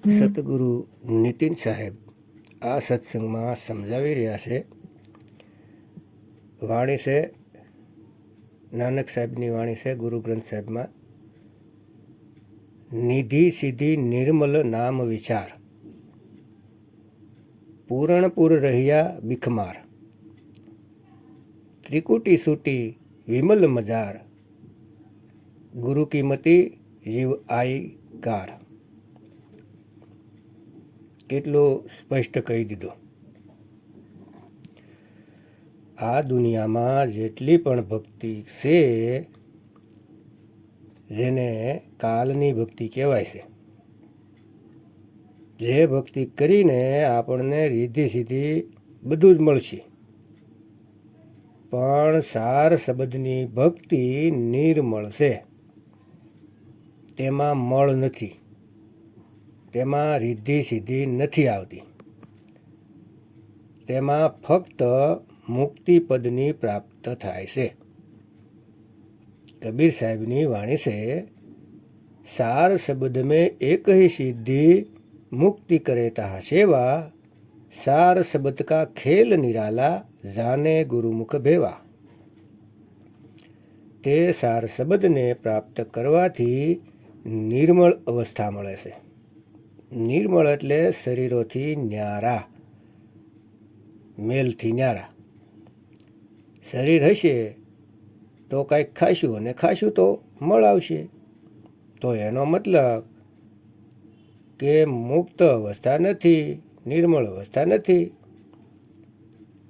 સતગુરુ નીતિન સાહેબ આ સત્સંગમાં સમજાવી રહ્યા છે. વાણી છે નાનક સાહેબની વાણી છે ગુરુ ગ્રંથ સાહેબમાં. નિધિ સિદ્ધિ નિર્મલ નામ વિચાર, પૂરણપુર રહ્યા બિખમાર, ત્રિકુટી સૂટી વિમલ મજાર, ગુરુ કિંમતી જીવ આઈ કાર. કેટલું સ્પષ્ટ કહી દીધું. આ દુનિયામાં જેટલી પણ ભક્તિ છે જેને કાલની ભક્તિ કહેવાય છે, જે ભક્તિ કરીને આપણને રીધિ સીધી બધું જ મળશે, પણ સાર શબ્દની ભક્તિ નિર્મળ છે. તેમાં મળ નથી, તેમાં રીધિ સીધી નથી આવતી. તેમાં ફક્ત મુક્તિપદની પ્રાપ્ત થાય છે. કબીર સાહેબની વાણી છે, સાર શબ્દ મેં એક ही सिद्धि मुक्ति करे तहा सेवा, सार शब्द का खेल निराला जाने गुरुमुख भेवा. તે સાર શબ્દને પ્રાપ્ત કરવાથી નિર્મળ અવસ્થા મળે છે. નિર્મળ એટલે શરીરોથી ન્યારા, મેલથી ન્યારા. શરીર હશે તો કાંઈક ખાશું અને ખાશું તો મળ આવશે. તો એનો મતલબ કે મુક્ત અવસ્થા નથી, નિર્મળ અવસ્થા નથી.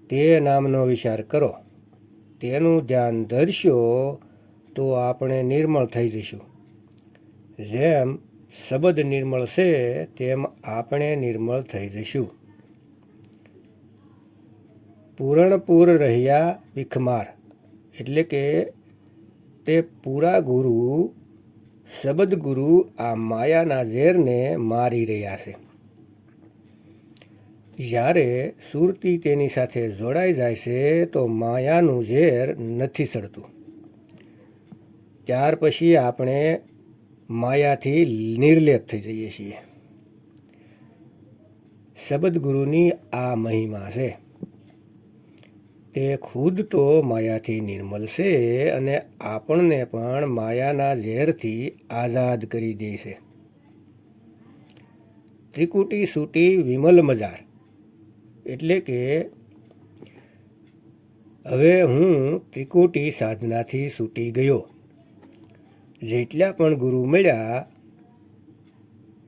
તે નામનો વિચાર કરો, તેનું ધ્યાન ધરશો તો આપણે નિર્મળ થઈ જઈશું. જેમ શબ્દ નિર્મળ છે તેમ આપણે નિર્મળ થઈ જઈશું. પૂરણપુર રહ્યા બિખમાર એટલે કે તે પૂરા ગુરુ શબ્દ ગુરુ આ માયાના ઝેરને મારી રહ્યા છે. જ્યારે સુરતી તેની સાથે જોડાઈ જાય છે તો માયાનું ઝેર નથી સડતું. ત્યાર પછી આપણે માયાથી નિર્લેપ થઈ જઈએ છીએ. શબ્દ ગુરુની આ મહિમા છે. તે ખુદ તો માયાથી નિર્મલ છે અને આપણને પણ માયાના ઝેરથી આઝાદ કરી દે છે. ત્રિકુટી સૂટી વિમલ મજાર એટલે કે હવે હું ત્રિકુટી સાધનાથી છૂટી ગયો. જેટલા પણ ગુરુ મળ્યા,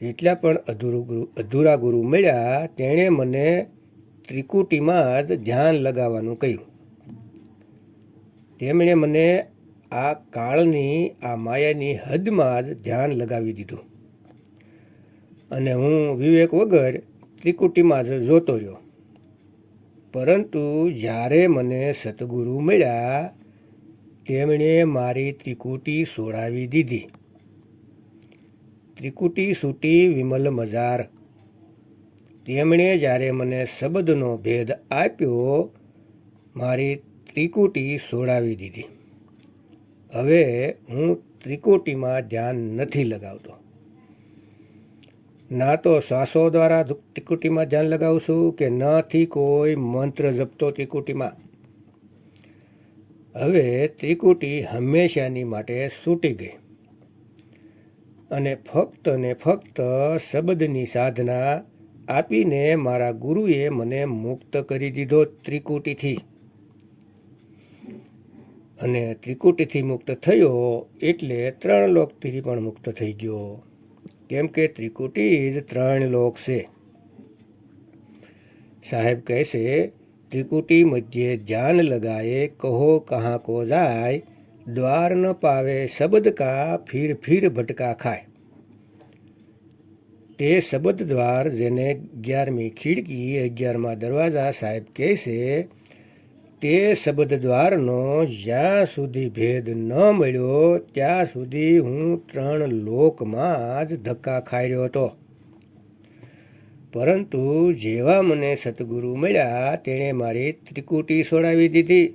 જેટલા પણ અધૂરા ગુરુ મળ્યા, તેણે મને ત્રિકુટીમાં જ ધ્યાન લગાવવાનું કહ્યું. તેમણે મને આ કાળની આ માયાની હદમાં જ ધ્યાન લગાવી દીધું અને હું વિવેક વગર ત્રિકુટીમાં જ જોતો રહ્યો. પરંતુ જ્યારે મને સતગુરુ મળ્યા તેમણે મારી ત્રિકુટી છોડાવી દીધી. ત્રિકુટી છૂટી વિમલ મજાર. તેમણે જ્યારે મને શબ્દનો ભેદ આપ્યો, મારી ત્રિકુટી છોડાવી દીધી. હવે હું ત્રિકુટીમાં ધ્યાન નથી લગાવતો. ના તો શ્વાસો દ્વારા ત્રિકુટીમાં ધ્યાન લગાવું છું કે નથી કોઈ મંત્ર જપતો ત્રિકુટીમાં. હવે ત્રિકુટી હંમેશાની માટે છૂટી ગઈ અને ફક્ત ને ફક્ત શબ્દની સાધના આપીને મારા ગુરુએ મને મુક્ત કરી દીધો ત્રિકુટીથી. અને ત્રિકુટીથી મુક્ત થયો એટલે 3 લોકથી પણ મુક્ત થઈ ગયો. કેમ કે ત્રિકુટી જ 3 લોક છે. સાહેબ કહે છે, ત્રિકુટી મધ્યે ધ્યાન લગાએ, કહો કहाँ को जाए, द्वार न पावे शब्द का फिर फिर भटका खाए. તે શબ્દ દ્વાર જેને 11મી ખિડકી 11મા દરવાજા સાહેબ કહે છે, તે શબ્દ દ્વારનો જ્યાં સુધી ભેદ ન મળ્યો ત્યાં સુધી હું 3 લોકમાં જ ધક્કા ખાઈ રહ્યો હતો. પરંતુ જેવા મને સતગુરુ મળ્યા તેણે મારી ત્રિકુટી છોડાવી દીધી.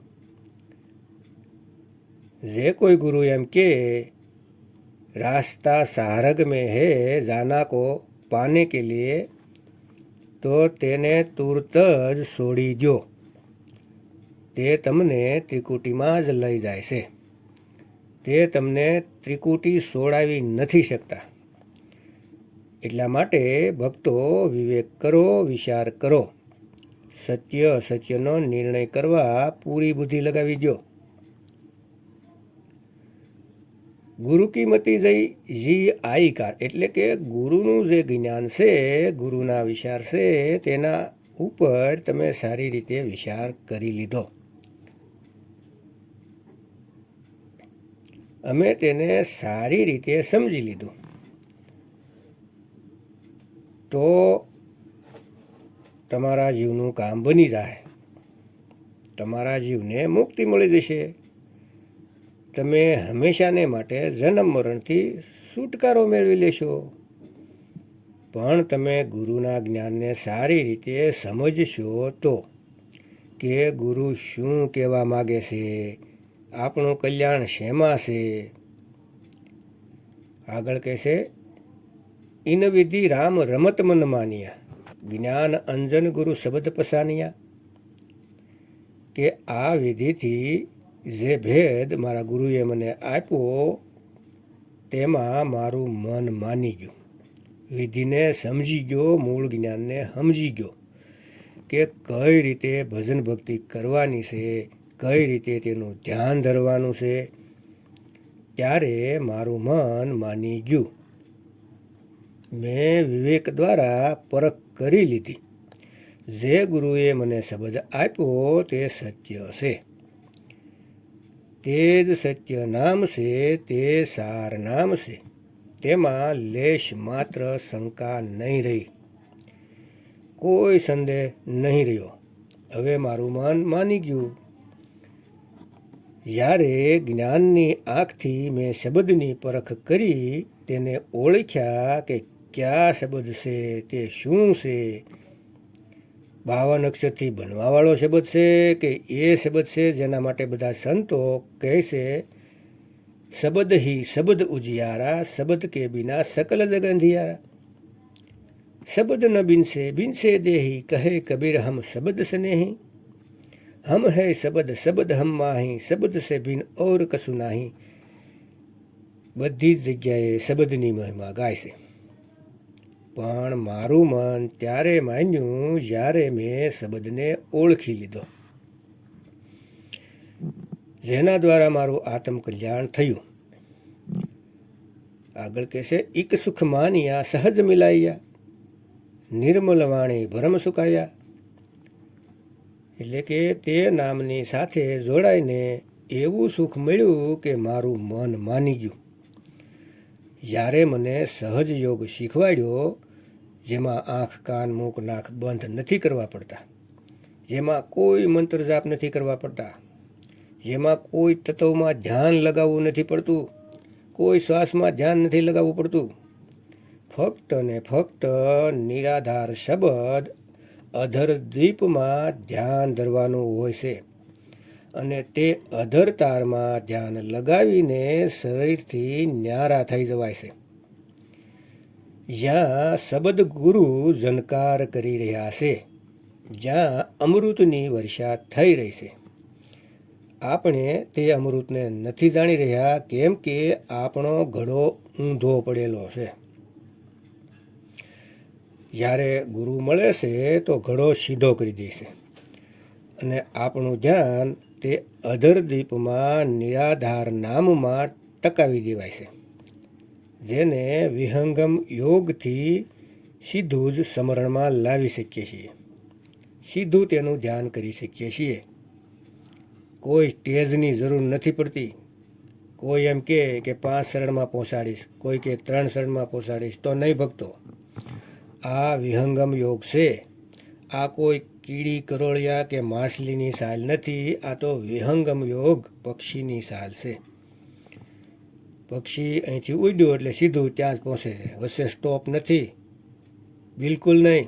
જે કોઈ ગુરુ એમ કે રાસ્તા સારગ में है, जाना को पाने के लिए तो तेने तुरत ज છોડી દો. તે તમને ત્રિકુટીમાં જ લઈ જાય છે. તે તમને ત્રિકુટી છોડાવી નથી શકતા. એટલા માટે ભક્તો વિવેક કરો, વિચાર કરો. સત્ય અસત્યનો નિર્ણય કરવા પૂરી બુદ્ધિ લગાવી દો. ગુરુ કી મતિ જી આઈકાર એટલે કે ગુરુનું જે જ્ઞાન છે, ગુરુના વિચાર છે, તેના ઉપર તમે સારી રીતે વિચાર કરી લીધો. અમે તેને સારી રીતે સમજી લીધું. તો તમારા જીવનું કામ બની જાય. તમારા જીવને મુક્તિ મળી જશે. તમે હંમેશાને માટે જન્મ મરણથી છુટકારો મેળવી લેશો. પણ તમે ગુરુના જ્ઞાનને સારી રીતે સમજશો તો કે ગુરુ શું કહેવા માગે છે, આપણું કલ્યાણ શેમાં છે. આગળ કહેશે, ઇન વિધિ રામ રમત મન માનિયા, જ્ઞાન અંજન ગુરુ શબ્દ પસાનિયા. કે આ વિધિથી જે ભેદ મારા ગુરુએ મને આપ્યો તેમાં મારું મન માની ગયું. વિધિને સમજી ગયો, મૂળ જ્ઞાનને સમજી ગયો કે કઈ રીતે ભજન ભક્તિ કરવાની છે, કઈ રીતે તેનું ધ્યાન ધરવાનું છે. ત્યારે મારું મન માની ગયું. મેં વિવેક દ્વારા પરખ કરી લીધી. જે ગુરુએ મને શબ્દ આપ્યો તે સત્ય છે. તે જ સત્ય નામ છે, તે સાર નામ છે. તેમાં લેશ માત્ર શંકા નહીં રહી, કોઈ સંદેહ નહીં રહ્યો. હવે મારું મન માની ગયું. જ્યારે જ્ઞાનની આંખથી મેં શબ્દની પરખ કરી, તેને ઓળખ્યા કે કયા શબ્દ છે, તે શું છે. 52 અક્ષરથી બનવાવાળો શબ્દ છે કે એ શબ્દ છે જેના માટે બધા સંતો કહે છે, શબ્દ હી શબ્દ ઉજિયારા, શબ્દ કે બિના સકલ જગ અંધિયારા. શબ્દ ન બિનસે બિનસે દેહી, કહે કબીર હમ શબ્દ સ્નેહી. હમ હૈ શબ્દ શબ્દ હમ માહી, શબ્દ સે બિન ઓર કશું નાહી. બધી જ જગ્યાએ શબ્દની મહિમા ગાય છે. પણ મારું મન ત્યારે માન્યું જ્યારે મેં શબ્દને ઓળખી લીધો, જેના દ્વારા મારું આત્મકલ્યાણ થયું. આગળ કહેશે, ઇક સુખ માનિયા સહજ મિલાયા, નિર્મલ વાણી ભરમ સુકાયા. એટલે કે તે નામની સાથે જોડાઈને એવું સુખ મળ્યું કે મારું મન માની ગયું. જ્યારે મને સહજ યોગ શીખવાડ્યો, જેમાં આંખ કાન મુખ નાક બંધ નથી કરવા પડતા, જેમાં કોઈ મંત્ર જાપ નથી કરવા પડતા, જેમાં કોઈ તત્વમાં ધ્યાન લગાવવું નથી પડતું, કોઈ શ્વાસમાં ધ્યાન નથી લગાવવું પડતું. ફક્ત ને ફક્ત નિરાધાર શબ્દ અધર દીપમાં ધ્યાન ધરવાનું હોય છે. અને તે અધર તારમાં ધ્યાન લગાવીને શરીરથી ન્યારા થઈ જવાય છે. જ્યાં શબ્દ ગુરુ ઝનકાર કરી રહ્યા છે, જ્યાં અમૃતની વર્ષા થઈ રહી છે. આપણે તે અમૃતને નથી જાણી રહ્યા, કેમ કે આપણો ઘડો ઊંધો પડેલો છે. જ્યારે ગુરુ મળે છે તો ઘડો સીધો કરી દે છે અને આપણું ધ્યાન તે અધર દીપમાં નિરાધાર નામમાં ટકાવી દેવાય છે, જેને વિહંગમ યોગથી સીધું જ સ્મરણમાં લાવી શકીએ છીએ. સીધું તેનું ધ્યાન કરી શકીએ છીએ. કોઈ સ્ટેજની જરૂર નથી પડતી. કોઈ એમ કે 5 શરણમાં પહોંચાડીશ, કોઈ કે 3 શરણમાં પહોંચાડીશ, તો નહીં ભક્તો. આ વિહંગમ યોગ છે. આ કોઈ કીડી કરોળિયા કે માછલીની સાલ નથી. આ તો વિહંગમ યોગ પક્ષીની સાલ છે. પક્ષી અહીંથી ઉડ્યું એટલે સીધું ત્યાં જ પહોંચે છે, વચ્ચે સ્ટોપ નથી, બિલકુલ નહીં.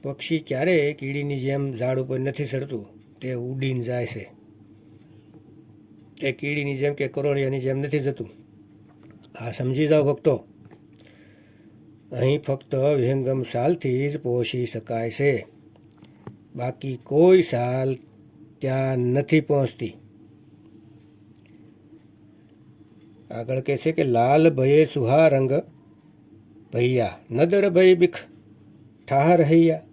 પક્ષી ક્યારેય કીડીની જેમ ઝાડ ઉપર નથી ચડતું, તે ઉડીને જાય છે. તે કીડીની જેમ કે કરોળિયાની જેમ નથી જતું. આ સમજી જાઓ ભક્તો. અહીં ફક્ત વિહંગમ સાલથી જ પહોંચી શકાય છે, બાકી કોઈ સાલ ત્યાં નથી પહોંચતી. આગળ કહે છે કે લાલ ભયે સુહા રંગ ભૈયા નદર ભય બીખ ઠાહ રહીયા.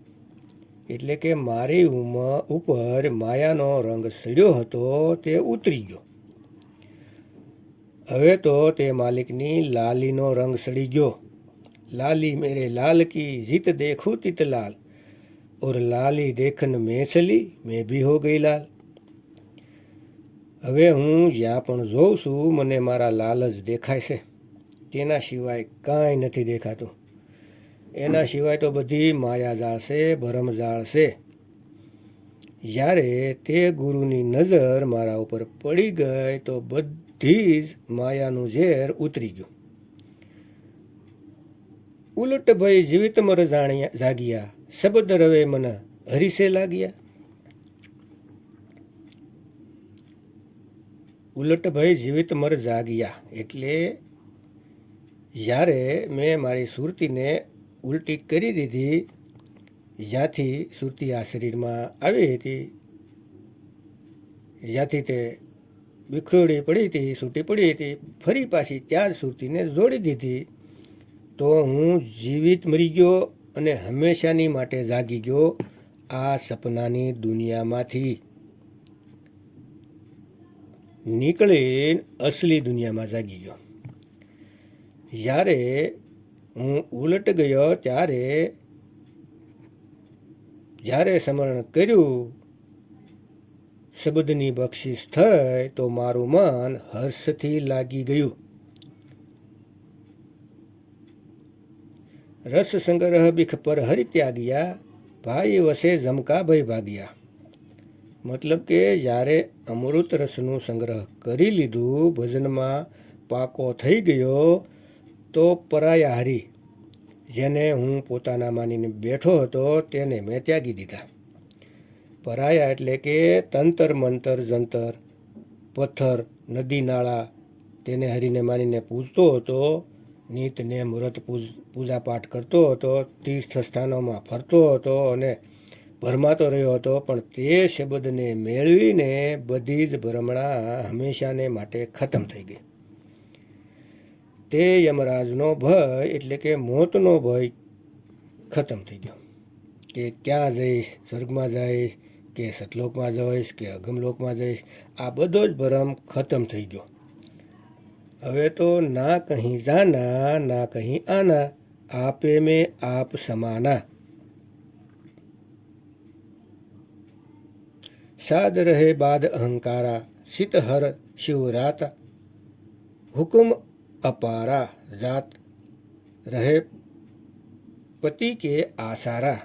એટલે કે મારી ઉપર માયાનો રંગ સડ્યો હતો તે ઉતરી ગયો. હવે તો તે માલિકની લાલીનો રંગ સડી ગયો. લાલી મેરે લાલ કી જીત દેખું તિત લાલ, ઓર લાલી દેખન મેં ચલી મેં ભી હો ગઈ લાલ. હવે હું જ્યાં પણ જોઉં છું મને મારા લાલ જ દેખાય છે, તેના સિવાય કાંઈ નથી દેખાતું. એના સિવાય તો બધી માયાજાળ છે, ભરમજાળ છે. જ્યારે તે ગુરુની નજર મારા ઉપર પડી ગઈ તો બધી જ માયાનું ઝેર ઉતરી ગયું. ઉલટ ભય જીવિત મર જાગ્યા, શબ્દ રવે મન હરીસે લાગ્યા. ઉલટ ભય જીવિત મર જાગ્યા એટલે જ્યારે મેં મારી સુરતીને ઉલટી કરી દીધી, જ્યાંથી સુરતી આ શરીરમાં આવી હતી, જ્યાંથી તે બિખરોડી પડી હતી, છૂટી પડી હતી, ફરી પાછી ત્યાં જ સુરતીને જોડી દીધી, તો હું જીવિત મરી ગયો અને હંમેશાની માટે જાગી ગયો આ સપનાની દુનિયામાંથી નીકળીને અસલી દુનિયામાં જાગી ગયો. જ્યારે હું ઉલટ ગયો ત્યારે જ્યારે સ્મરણ કર્યું, શબ્દની બક્ષિસ થઈ તો મારું મન હર્ષથી લાગી ગયું. રસ સંગ્રહ બીખ પર હરિ ત્યાગ્યા, ભાઈ વસે જમકા ભય ભાગ્યા. મતલબ કે જ્યારે અમૃત રસનું સંગ્રહ કરી લીધું, ભજનમાં પાકો થઈ ગયો, તો પરાયા હરી જેને હું પોતાના માનીને બેઠો હતો તેને મેં ત્યાગી દીધા. પરાયા એટલે કે તંતર મંતર જંતર પથ્થર નદી નાળા તેને હરીને માનીને પૂજતો હતો, નિત નેમ વ્રત પૂજા પાઠ કરતો હતો, તીર્થ સ્થાનોમાં ફરતો હતો અને ભરમાતો રહ્યો હતો. પણ તે શબ્દને મેળવીને બધી જ ભ્રમણા હંમેશાને માટે ખતમ થઈ ગઈ. તે યમરાજનો ભય એટલે કે મોતનો ભય ખતમ થઈ ગયો કે ક્યાં જઈશ, સ્વર્ગમાં જઈશ કે સતલોકમાં જઈશ કે અગમલોકમાં જઈશ, આ બધો જ ભરમ ખતમ થઈ ગયો. હવે તો ના કહી જાના ના કહી આના, આપે મેં આપ સમાના. સાદ રહે બાદ અહંકારા, સિત હર શિવરાતા, હુકમ અપારા જાત રહે પતિ કે આસારા.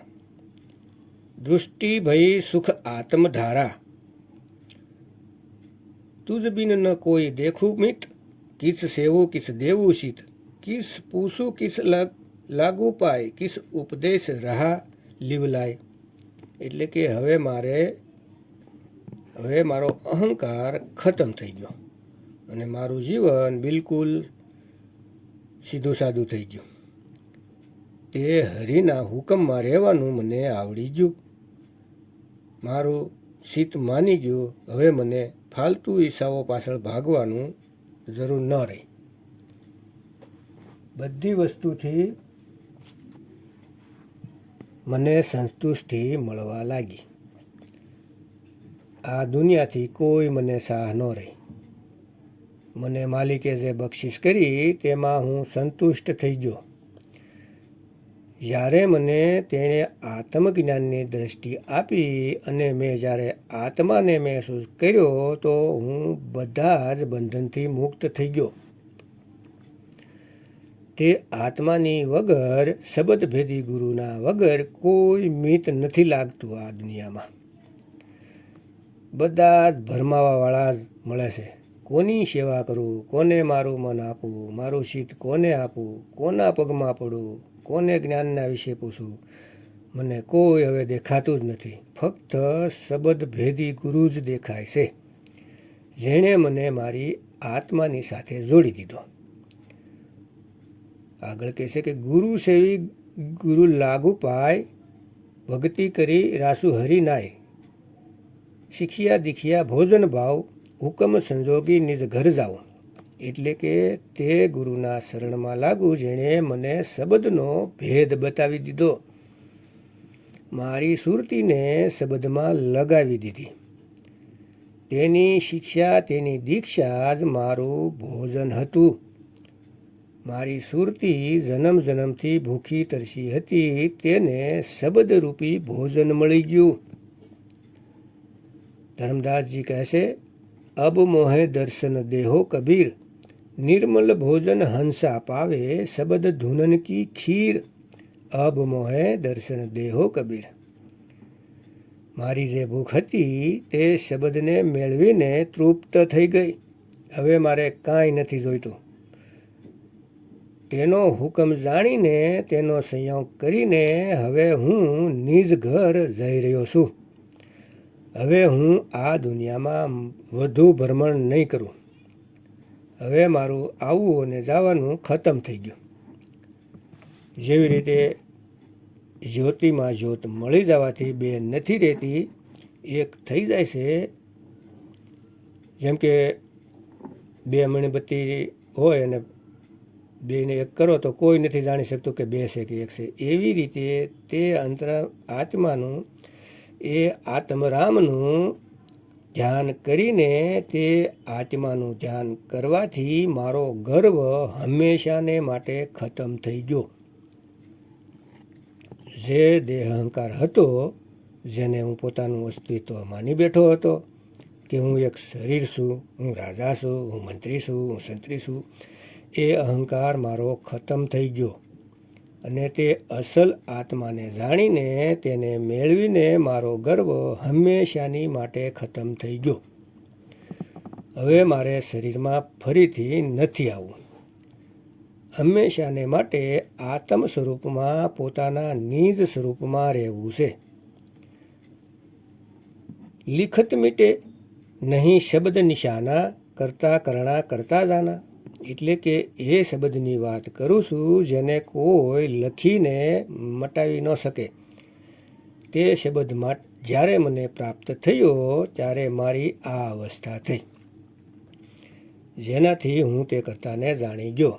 દૃષ્ટિ ભઈ સુખ આત્મધારા, તુજ બિન ન કોઈ દેખું મિત, કિસ સેવું કિસ દેવું શીત, કિસ પૂછું કિસ લાગુ પાય, કિસ ઉપદેશ રહા લીવલાય. એટલે કે હવે મારો અહંકાર ખતમ થઈ ગયો અને મારું જીવન બિલકુલ સીધું સાદું થઈ ગયું. તે હરિના હુકમમાં રહેવાનું મને આવડી ગયું, મારું ચિત્ત માની ગયું. હવે મને ફાલતુ ઈચ્છાઓ પાછળ ભાગવાનું જરૂર ન રહી. બધી વસ્તુથી મને સંતુષ્ટિ મળવા લાગી. આ દુનિયાથી કોઈ મને સાહ ન રહી. મને માલિકે જે બક્ષિસ કરી તેમાં હું સંતુષ્ટ થઈ ગયો. જ્યારે મને તેણે આત્મજ્ઞાનની દ્રષ્ટિ આપી અને મેં જ્યારે આત્માને મહેસૂસ કર્યો તો હું બધા જ બંધનથી મુક્ત થઈ ગયો. તે આત્માની વગર, શબ્દભેદી ગુરુના વગર કોઈ મિત નથી લાગતું આ દુનિયામાં. બધા જ ભરમાવાવાળા જ મળે છે. કોની સેવા કરું, કોને મારું મન આપું, મારું ચિત્ત કોને આપું, કોના પગમાં પડું, કોને જ્ઞાનના વિશે પૂછું, મને કોઈ હવે દેખાતું જ નથી. ફક્ત શબ્દભેદી ગુરુ જ દેખાય છે, જેણે મને મારી આત્માની સાથે જોડી દીધો. આગળ કહેશે કે ગુરુ સેવી ગુરુ લાગુ પાય, ભક્તિ કરી રાસુ હરી નાય, શીખ્યા દીખ્યા ભોજન ભાવ, હુકમ સંજોગી નિજ ઘર જાઓ. એટલે કે તે ગુરુના શરણમાં લાગુ જેણે મને શબ્દનો ભેદ બતાવી દીધો, મારી સુરતીને શબ્દમાં લગાવી દીધી. તેની શિક્ષા તેની દીક્ષા જ મારું ભોજન હતું. મારી સુરતી જન્મ જન્મથી ભૂખી તરસી હતી, તેને શબ્દરૂપી ભોજન મળી ગયું. ધર્મદાસજી કહેશે, અબ મોહે દર્શન દેહો કબીર, નિર્મલ ભોજન હંસા પાવે, શબ્દ ધૂનન કી ખીર. અબ મોહે દર્શન દેહો કબીર. મારી જે ભૂખ હતી તે શબ્દને મેળવીને તૃપ્ત થઈ ગઈ. હવે મારે કાંઈ નથી જોઈતું. તેનો હુકમ જાણીને તેનો સંયોગ કરીને હવે હું નિજ ઘર જઈ રહ્યો છું. હવે હું આ દુનિયામાં વધુ ભ્રમણ નહીં કરું. હવે મારું આવવું અને જવાનું ખતમ થઈ ગયું. જેવી રીતે જ્યોતિમાં જ્યોત મળી જવાથી બે નથી રહેતી, એક થઈ જાય છે. જેમ કે બે મીણબત્તી હોય અને બેને એક કરો તો કોઈ નથી જાણી શકતું કે બે છે કે એક છે. એવી રીતે તે અંતર આત્માનું, એ આત્મરામનું ધ્યાન કરીને તે આત્માનું ધ્યાન કરવાથી મારો ગર્વ હંમેશાને માટે ખતમ થઈ ગયો. જે દેહ અહંકાર હતો, જેને હું પોતાનું અસ્તિત્વ માની બેઠો હતો કે હું એક શરીર છું, હું રાજા છું, હું મંત્રી છું, હું સંત્રી છું, એ અહંકાર મારો ખતમ થઈ ગયો. અને તે અસલ આત્માને જાણીને તેને મેળવીને મારો ગર્વ હંમેશાની માટે ખતમ થઈ ગયો. હવે મારે શરીરમાં ફરીથી નથી આવવું. હંમેશાને માટે આત્મ સ્વરૂપમાં, પોતાના નિજ સ્વરૂપમાં રહેવું છે. લિખત મીટે નહીં શબ્દ નિશાના, કરતા કરણા કરતા જાના. એટલે કે એ શબ્દની વાત કરું છું જેને કોઈ લખીને મટાવી ન શકે. તે શબ્દમાં જ્યારે મને પ્રાપ્ત થયો ત્યારે મારી આ અવસ્થા થઈ, જેનાથી હું તે કરતાને જાણી ગયો.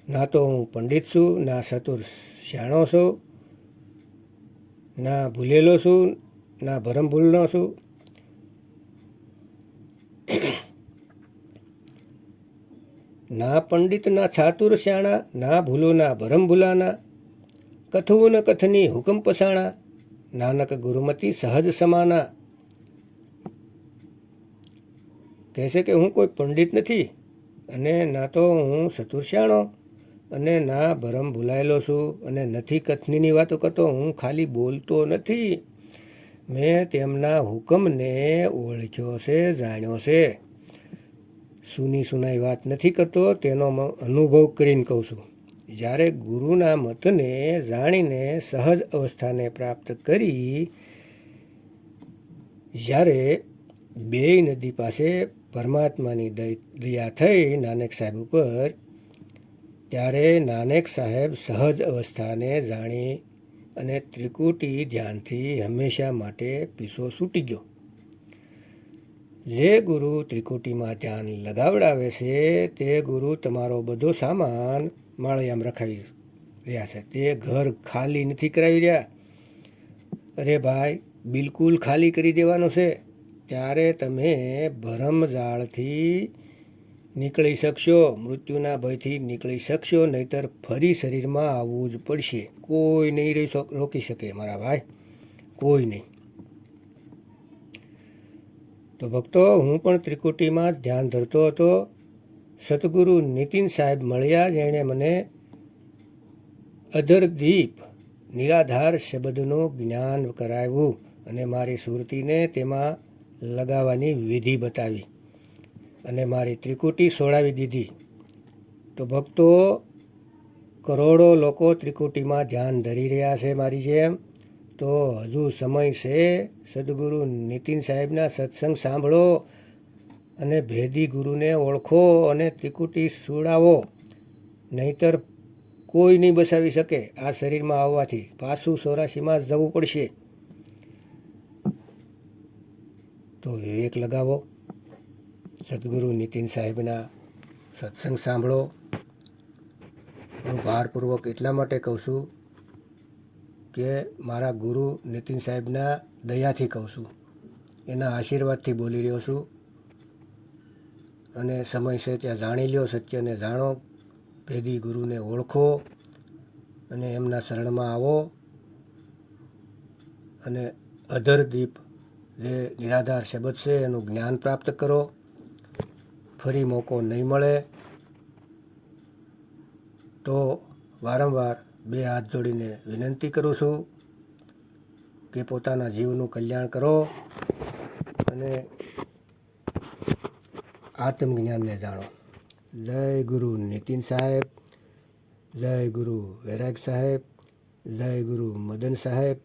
ના તો હું પંડિત છું, ના ચતુર શાણો છું, ના ભૂલેલો છું, ના ભરમ ભૂલનો છું. ના પંડિત ના છાતુર શ્યાણા, ના ભૂલો ના ભરમ ભૂલાના, કથવું ન કથની હુકમ પસાણા, નાનક ગુરુમતી સહજ સમાના. કહેશે કે હું કોઈ પંડિત નથી, અને ના તો હું ચતુરશ્યાણો, અને ના ભરમ ભૂલાયેલો છું, અને નથી કથનીની વાતો કરતો. હું ખાલી બોલતો નથી, મેં તેમના હુકમને ઓળખ્યો છે, જાણ્યો છે. સુની સુનાઈ વાત નથી કરતો, તેનો અનુભવ કરીને કહું છું. જ્યારે ગુરુના મતને જાણીને સહજ અવસ્થાને પ્રાપ્ત કરી, જ્યારે બેય નદી પાસે પરમાત્માની દયા થઈ નાનક સાહેબ ઉપર, ત્યારે નાનક સાહેબ સહજ અવસ્થાને જાણી અને ત્રિકુટી ધ્યાનથી હંમેશા માટે પીછો છૂટી ગયો. જે ગુરુ ત્રિકુટીમાં ધ્યાન લગાવડાવે છે તે ગુરુ તમારો બધો સામાન માળિયામાં રખાવી રહ્યા છે. તે ઘર ખાલી નથી કરાવી રહ્યા. અરે ભાઈ, બિલકુલ ખાલી કરી દેવાનું છે. ત્યારે તમે ભરમજાળથી નીકળી શકશો, મૃત્યુના ભયથી નીકળી શકશો. નહીતર ફરી શરીરમાં આવવું જ પડશે. કોઈ નહીં રોકી શકે મારા ભાઈ, કોઈ નહીં. તો ભક્તો, હું પણ ત્રિકુટીમાં ધ્યાન ધરતો હતો. સતગુરુ નીતિન સાહેબ મળ્યા, જેણે મને અધરદીપ નિરાધાર શબ્દનું જ્ઞાન કરાવ્યું અને મારી સુરતીને તેમાં લગાવવાની વિધિ બતાવી અને મારી ત્રિકુટી છોડાવી દીધી. તો ભક્તો, કરોડો લોકો ત્રિકુટીમાં ધ્યાન ધરી રહ્યા છે મારી જેમ. તો હજુ સમય છે. સદગુરુ નીતિન સાહેબના સત્સંગ સાંભળો અને ભેદી ગુરુને ઓળખો અને ત્રિકુટી સુડાવો, નહીતર કોઈ નહીં બસાવી શકે. આ શરીરમાં આવવાથી પાછું 84માં જ જવું પડશે. તો વિવેક લગાવો, સદગુરુ નીતિન સાહેબના સત્સંગ સાંભળો. હું ભારપૂર્વક એટલા માટે કહું છું કે મારા ગુરુ નીતિન સાહેબના દયાથી કહું છું, એના આશીર્વાદથી બોલી રહ્યો છું. અને સમય છે ત્યાં જાણી લ્યો, સત્યને જાણો, ભેદી ગુરુને ઓળખો અને એમના શરણમાં આવો. અને અધરદીપ જે નિરાધાર શબ્દ છે એનું જ્ઞાન પ્રાપ્ત કરો. ફરી મોકો નહીં મળે તો વારંવાર 2 હાથ જોડીને વિનંતી કરું છું કે પોતાના જીવનું કલ્યાણ કરો અને આત્મજ્ઞાનને જાણો. જય ગુરુ નીતિન સાહેબ, જય ગુરુ વૈરાગ સાહેબ, જય ગુરુ મદન સાહેબ,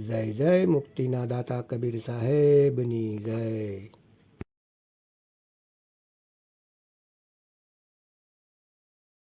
જય જય મુક્તિના દાતા કબીર સાહેબની જય.